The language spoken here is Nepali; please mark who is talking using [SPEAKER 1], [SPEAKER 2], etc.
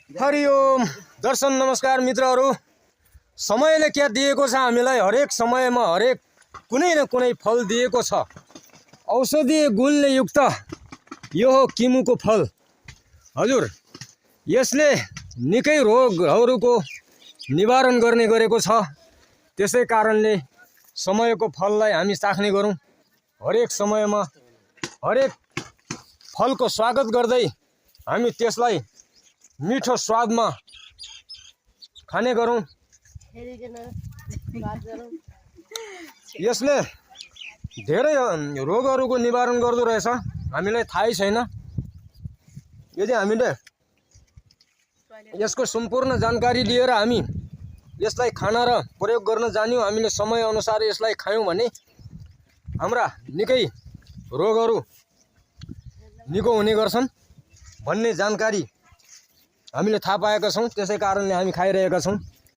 [SPEAKER 1] हरिओम दर्शन नमस्कार मित्रहरू। समयले क्या दिएको छ हामीलाई, हरेक समयमा हरेक कुनै न कुनै फल दिएको छ। औषधीय गुणले युक्त यो हो किमुको फल। हजुर, यसले निकै रोगहरूको निवारण गर्ने गरेको छ। त्यसै कारणले समयको फललाई हामी चाख्ने गरौँ। हरेक समयमा हरेक फलको स्वागत गर्दै हामी त्यसलाई मिठो स्वादमा खाने गरौँ। यसले धेरै रोगहरूको निवारण गर्दो रहेछ, हामीलाई थाहै छैन। यदि हामीले यसको सम्पूर्ण जानकारी लिएर हामी यसलाई खान र प्रयोग गर्न जान्यौँ, हामीले समयअनुसार यसलाई खायौँ भने हाम्रा निकै रोगहरू निको हुने गर्छन् भन्ने जानकारी हामीले थाहा पाएका छौँ। त्यसै कारणले हामी खाइरहेका छौँ।